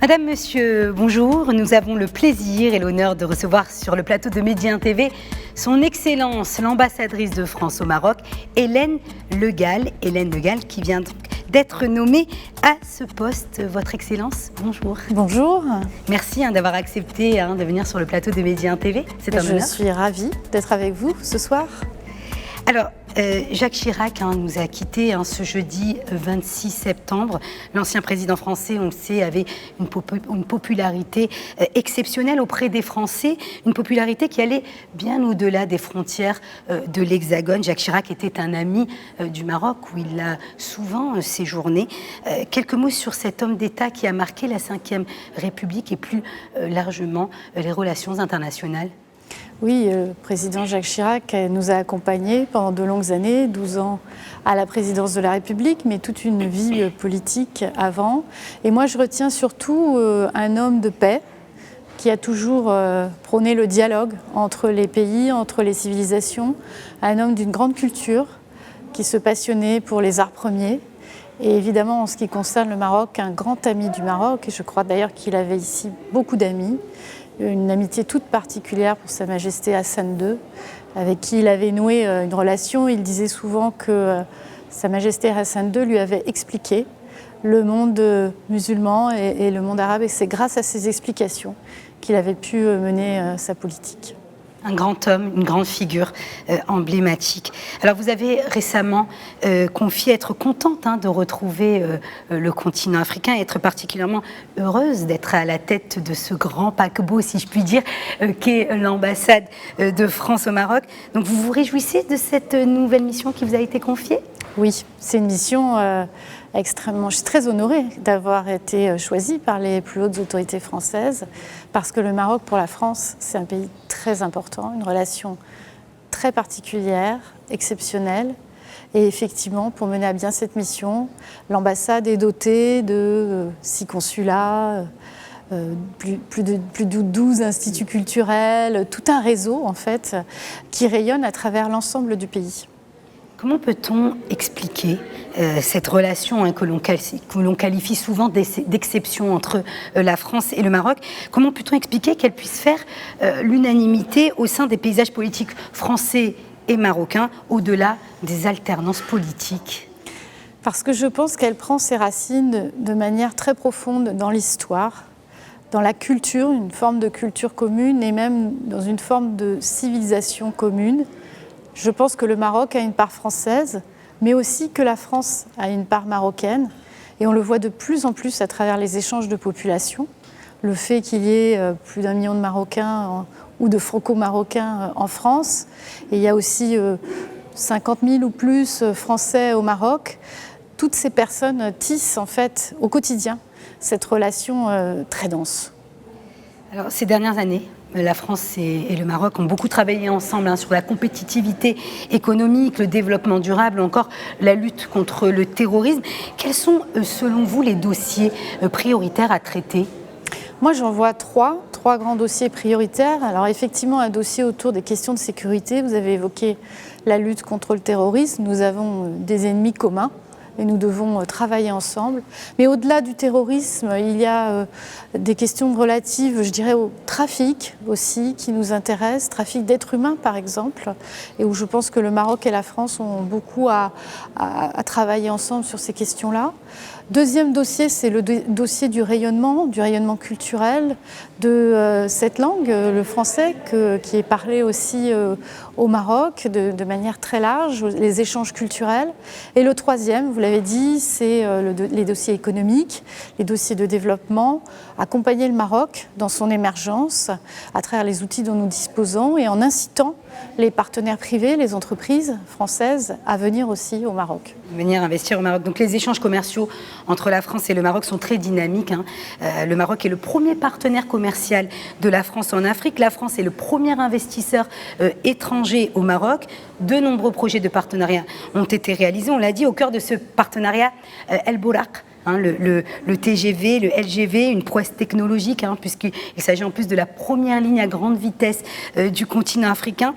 Madame, Monsieur, bonjour. Nous avons le plaisir et l'honneur de recevoir sur le plateau de Média 1 TV son Excellence, l'ambassadrice de France au Maroc, Hélène Le Gall. Hélène Le Gall qui vient donc d'être nommée à ce poste. Votre Excellence, bonjour. Bonjour. Merci d'avoir accepté de venir sur le plateau de Média 1 TV. C'est un honneur. Je suis ravie d'être avec vous ce soir. Alors, Jacques Chirac nous a quittés ce jeudi 26 septembre. L'ancien président français, on le sait, avait une popularité exceptionnelle auprès des Français, une popularité qui allait bien au-delà des frontières de l'Hexagone. Jacques Chirac était un ami du Maroc où il a souvent séjourné. Quelques mots sur cet homme d'État qui a marqué la Ve République et plus largement les relations internationales. Oui, le président Jacques Chirac nous a accompagnés pendant de longues années, 12 ans à la présidence de la République, mais toute une vie politique avant. Et moi, je retiens surtout un homme de paix qui a toujours prôné le dialogue entre les pays, entre les civilisations, un homme d'une grande culture qui se passionnait pour les arts premiers. Et évidemment, en ce qui concerne le Maroc, un grand ami du Maroc, et je crois d'ailleurs qu'il avait ici beaucoup d'amis, une amitié toute particulière pour Sa Majesté Hassan II, avec qui il avait noué une relation. Il disait souvent que Sa Majesté Hassan II lui avait expliqué le monde musulman et le monde arabe, et c'est grâce à ces explications qu'il avait pu mener sa politique. Un grand homme, une grande figure emblématique. Alors vous avez récemment confié être contente de retrouver le continent africain et être particulièrement heureuse d'être à la tête de ce grand paquebot, si je puis dire, qu'est l'ambassade de France au Maroc. Donc vous vous réjouissez de cette nouvelle mission qui vous a été confiée ? Oui, c'est une mission extrêmement... Je suis très honorée d'avoir été choisie par les plus hautes autorités françaises parce que le Maroc, pour la France, c'est un pays très important, une relation très particulière, exceptionnelle. Et effectivement, pour mener à bien cette mission, l'ambassade est dotée de 6 consulats, plus de 12 instituts culturels, tout un réseau en fait qui rayonne à travers l'ensemble du pays. Comment peut-on expliquer cette relation que l'on qualifie souvent d'exception entre la France et le Maroc? Comment peut-on expliquer qu'elle puisse faire l'unanimité au sein des paysages politiques français et marocains, au-delà des alternances politiques? Parce que je pense qu'elle prend ses racines de manière très profonde dans l'histoire, dans la culture, une forme de culture commune et même dans une forme de civilisation commune. Je pense que le Maroc a une part française, mais aussi que la France a une part marocaine. Et on le voit de plus en plus à travers les échanges de population. Le fait qu'il y ait plus d'1 million de Marocains ou de Franco-Marocains en France. Et il y a aussi 50 000 ou plus Français au Maroc. Toutes ces personnes tissent en fait au quotidien cette relation très dense. Alors, ces dernières années, la France et le Maroc ont beaucoup travaillé ensemble sur la compétitivité économique, le développement durable, encore la lutte contre le terrorisme. Quels sont, selon vous, les dossiers prioritaires à traiter ? Moi, j'en vois trois grands dossiers prioritaires. Alors, effectivement, un dossier autour des questions de sécurité. Vous avez évoqué la lutte contre le terrorisme. Nous avons des ennemis communs et nous devons travailler ensemble. Mais au-delà du terrorisme, il y a des questions relatives, je dirais, au trafic aussi, qui nous intéressent, trafic d'êtres humains par exemple, et où je pense que le Maroc et la France ont beaucoup à travailler ensemble sur ces questions-là. Deuxième dossier, c'est le dossier du rayonnement culturel de cette langue, le français, qui est parlé aussi au Maroc de manière très large, les échanges culturels. Et le troisième, vous l'avez dit, c'est les dossiers économiques, les dossiers de développement, accompagner le Maroc dans son émergence à travers les outils dont nous disposons et en incitant les partenaires privés, les entreprises françaises à venir aussi au Maroc. Venir investir au Maroc. Donc les échanges commerciaux entre la France et le Maroc sont très dynamiques. Le Maroc est le premier partenaire commercial de la France en Afrique. La France est le premier investisseur étranger au Maroc. De nombreux projets de partenariat ont été réalisés. On l'a dit, au cœur de ce partenariat, El Bouraq, le TGV, le LGV, une prouesse technologique, puisqu'il s'agit en plus de la première ligne à grande vitesse du continent africain.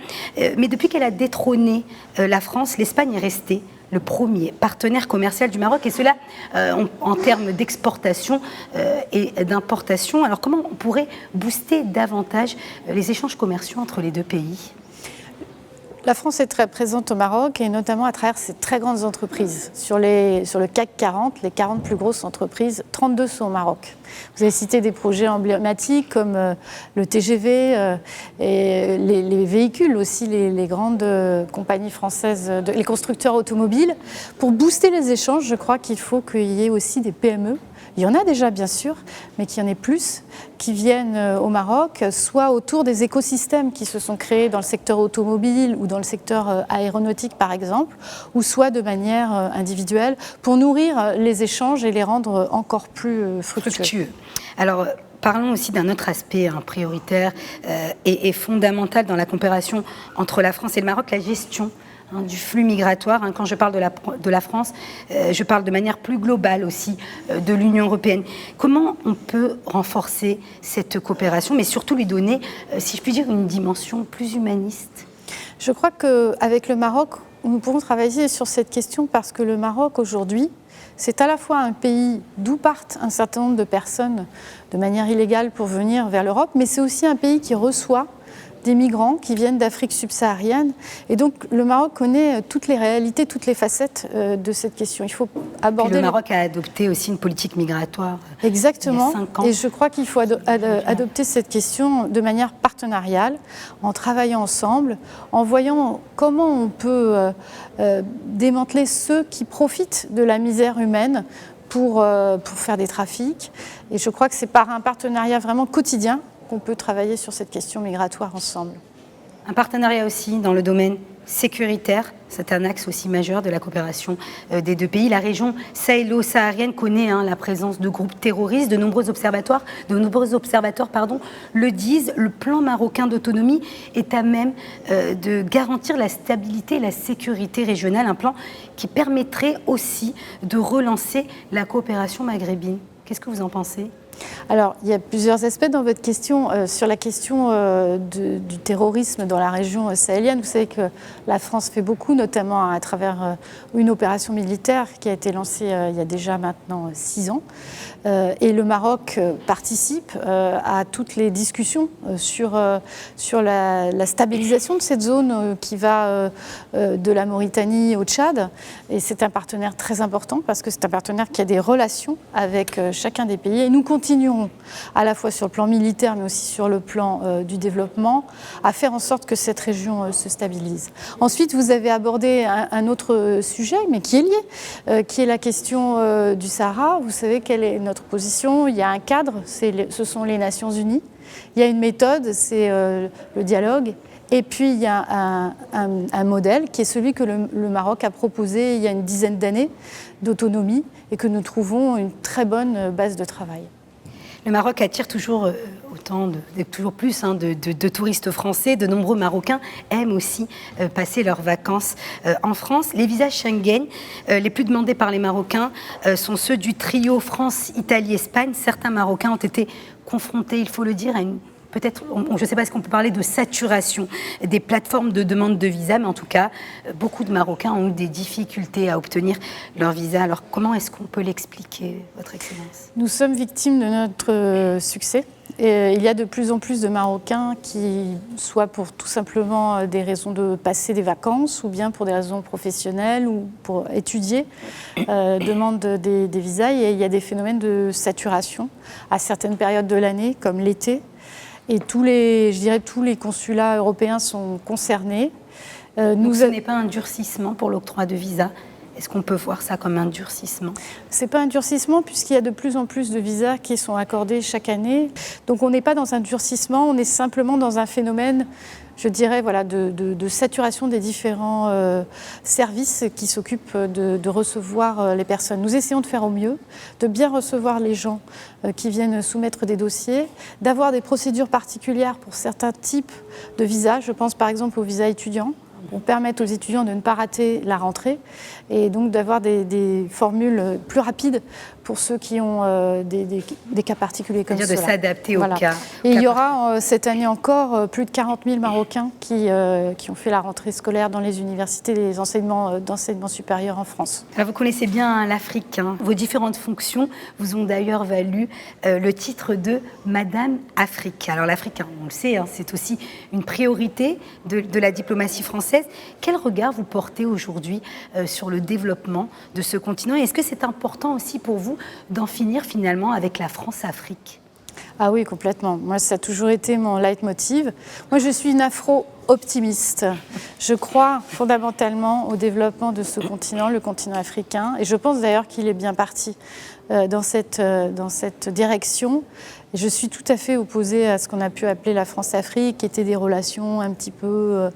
Mais depuis qu'elle a détrôné la France, l'Espagne est restée le premier partenaire commercial du Maroc, et cela en termes d'exportation et d'importation. Alors comment on pourrait booster davantage les échanges commerciaux entre les deux pays ? La France est très présente au Maroc et notamment à travers ses très grandes entreprises. Sur le CAC 40, les 40 plus grosses entreprises, 32 sont au Maroc. Vous avez cité des projets emblématiques comme le TGV et les véhicules aussi, les grandes compagnies françaises, les constructeurs automobiles. Pour booster les échanges, je crois qu'il faut qu'il y ait aussi des PME. Il y en a déjà, bien sûr, mais qu'il y en ait plus qui viennent au Maroc, soit autour des écosystèmes qui se sont créés dans le secteur automobile ou dans le secteur aéronautique, par exemple, ou soit de manière individuelle, pour nourrir les échanges et les rendre encore plus fructueux. Alors, parlons aussi d'un autre aspect prioritaire et fondamental dans la coopération entre la France et le Maroc, la gestion du flux migratoire. Quand je parle de la France, je parle de manière plus globale aussi de l'Union européenne. Comment on peut renforcer cette coopération, mais surtout lui donner, si je puis dire, une dimension plus humaniste ? Je crois qu'avec le Maroc, nous pourrons travailler sur cette question parce que le Maroc, aujourd'hui, c'est à la fois un pays d'où partent un certain nombre de personnes de manière illégale pour venir vers l'Europe, mais c'est aussi un pays qui reçoit des migrants qui viennent d'Afrique subsaharienne. Et donc, le Maroc connaît toutes les réalités, toutes les facettes de cette question. Il faut aborder... Puis le Maroc a adopté aussi une politique migratoire. Exactement. Il y a 5 ans. Et je crois qu'il faut adopter cette question de manière partenariale, en travaillant ensemble, en voyant comment on peut démanteler ceux qui profitent de la misère humaine pour faire des trafics. Et je crois que c'est par un partenariat vraiment quotidien qu'on peut travailler sur cette question migratoire ensemble. Un partenariat aussi dans le domaine sécuritaire, c'est un axe aussi majeur de la coopération des deux pays. La région sahélo-saharienne connaît la présence de groupes terroristes. De nombreux observateurs le disent. Le plan marocain d'autonomie est à même de garantir la stabilité et la sécurité régionale, un plan qui permettrait aussi de relancer la coopération maghrébine. Qu'est-ce que vous en pensez ? Alors, il y a plusieurs aspects dans votre question. Sur la question du terrorisme dans la région sahélienne, vous savez que la France fait beaucoup, notamment à travers une opération militaire qui a été lancée il y a déjà maintenant 6 ans. Et le Maroc participe à toutes les discussions sur la stabilisation de cette zone qui va de la Mauritanie au Tchad. Et c'est un partenaire très important parce que c'est un partenaire qui a des relations avec chacun des pays. Et nous continuerons à la fois sur le plan militaire mais aussi sur le plan du développement à faire en sorte que cette région se stabilise. Ensuite, vous avez abordé un autre sujet mais qui est lié, qui est la question du Sahara. Vous savez quelle est notre position. Il y a un cadre, ce sont les Nations Unies. Il y a une méthode, c'est le dialogue. Et puis il y a un modèle qui est celui que le Maroc a proposé il y a une dizaine d'années d'autonomie et que nous trouvons une très bonne base de travail. Le Maroc attire toujours toujours plus de touristes français. De nombreux Marocains aiment aussi passer leurs vacances en France. Les visas Schengen les plus demandés par les Marocains sont ceux du trio France, Italie, Espagne. Certains Marocains ont été confrontés, il faut le dire, à une... Peut-être, je ne sais pas si on peut parler de saturation des plateformes de demande de visa, mais en tout cas, beaucoup de Marocains ont eu des difficultés à obtenir leur visa. Alors, comment est-ce qu'on peut l'expliquer, Votre Excellence ? Nous sommes victimes de notre succès. Et il y a de plus en plus de Marocains qui, soit pour tout simplement des raisons de passer des vacances, ou bien pour des raisons professionnelles ou pour étudier, demandent des visas. Et il y a des phénomènes de saturation à certaines périodes de l'année, comme l'été. Et tous les consulats européens sont concernés. Donc ce n'est pas un durcissement pour l'octroi de visa. Est-ce qu'on peut voir ça comme un durcissement ? Ce n'est pas un durcissement puisqu'il y a de plus en plus de visas qui sont accordés chaque année. Donc on n'est pas dans un durcissement, on est simplement dans un phénomène, je dirais, de saturation des différents services qui s'occupent de recevoir les personnes. Nous essayons de faire au mieux, de bien recevoir les gens qui viennent soumettre des dossiers, d'avoir des procédures particulières pour certains types de visas. Je pense par exemple aux visas étudiants, pour permettre aux étudiants de ne pas rater la rentrée et donc d'avoir des formules plus rapides pour ceux qui ont des cas particuliers comme cela. C'est-à-dire de s'adapter au cas. Et il y aura cette année encore plus de 40 000 Marocains qui ont fait la rentrée scolaire dans les universités et les enseignements d'enseignement supérieur en France. Alors vous connaissez bien l'Afrique. Vos différentes fonctions vous ont d'ailleurs valu le titre de Madame Afrique. Alors l'Afrique, on le sait, c'est aussi une priorité de la diplomatie française. Quel regard vous portez aujourd'hui sur le développement de ce continent? Et est-ce que c'est important aussi pour vous d'en finir finalement avec la France-Afrique? Ah oui, complètement. Moi, ça a toujours été mon leitmotiv. Moi, je suis une afro-optimiste. Je crois fondamentalement au développement de ce continent, le continent africain. Et je pense d'ailleurs qu'il est bien parti dans cette direction. Et je suis tout à fait opposée à ce qu'on a pu appeler la France-Afrique, qui étaient des relations un petit peu,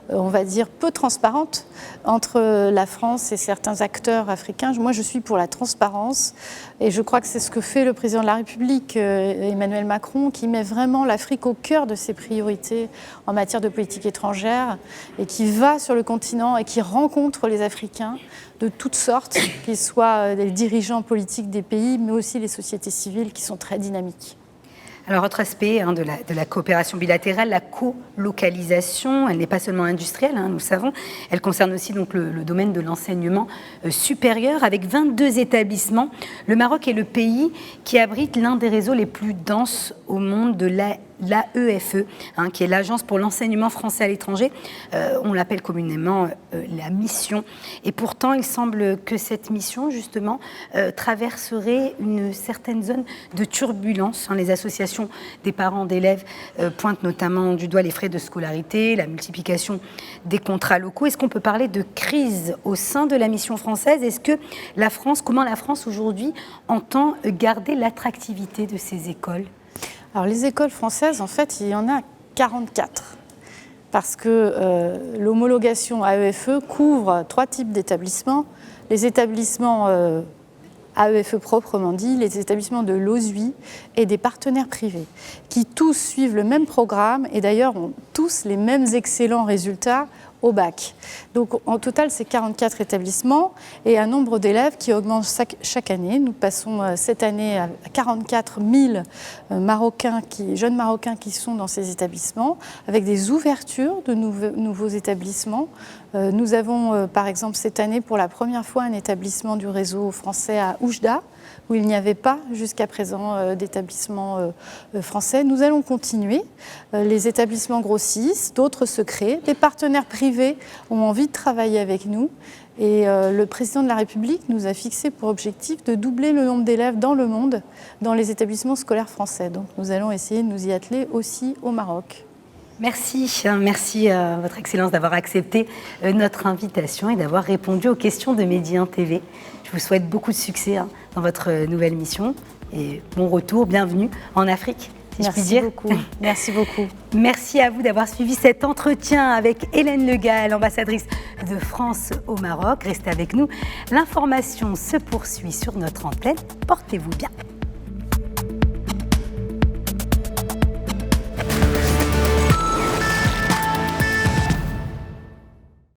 on va dire, peu transparentes entre la France et certains acteurs africains. Moi, je suis pour la transparence et je crois que c'est ce que fait le président de la République, Emmanuel Macron, qui met vraiment l'Afrique au cœur de ses priorités en matière de politique étrangère et qui va sur le continent et qui rencontre les Africains de toutes sortes, qu'ils soient les dirigeants politiques des pays, mais aussi les sociétés civiles qui sont très dynamiques. Alors, autre aspect de la coopération bilatérale, la colocalisation, elle n'est pas seulement industrielle, nous le savons, elle concerne aussi donc, le domaine de l'enseignement supérieur. Avec 22 établissements, le Maroc est le pays qui abrite l'un des réseaux les plus denses au monde de l'AEFE, qui est l'Agence pour l'enseignement français à l'étranger. On l'appelle communément la mission. Et pourtant, il semble que cette mission, justement, traverserait une certaine zone de turbulence. Les associations des parents d'élèves pointent notamment du doigt les frais de scolarité, la multiplication des contrats locaux. Est-ce qu'on peut parler de crise au sein de la mission française? Est-ce que comment la France aujourd'hui entend garder l'attractivité de ces écoles? Alors les écoles françaises, en fait, il y en a 44. Parce que l'homologation AEFE couvre 3 types d'établissements. Les établissements AEFE proprement dit, les établissements de l'OSUI et des partenaires privés, qui tous suivent le même programme et d'ailleurs ont tous les mêmes excellents résultats au bac. Donc en total, c'est 44 établissements et un nombre d'élèves qui augmente chaque année. Nous passons cette année à 44 000 jeunes Marocains qui sont dans ces établissements, avec des ouvertures de nouveaux établissements. Nous avons par exemple cette année pour la première fois un établissement du réseau français à Oujda, où il n'y avait pas jusqu'à présent d'établissement français. Nous allons continuer. Les établissements grossissent, d'autres se créent. Des partenaires privés ont envie de travailler avec nous. Et le président de la République nous a fixé pour objectif de doubler le nombre d'élèves dans le monde dans les établissements scolaires français. Donc nous allons essayer de nous y atteler aussi au Maroc. Merci Votre Excellence d'avoir accepté notre invitation et d'avoir répondu aux questions de Medi 1 TV. Je vous souhaite beaucoup de succès dans votre nouvelle mission et bon retour, bienvenue en Afrique, si je puis dire. Merci beaucoup. Merci à vous d'avoir suivi cet entretien avec Hélène Le Gall, ambassadrice de France au Maroc. Restez avec nous, l'information se poursuit sur notre antenne. Portez-vous bien.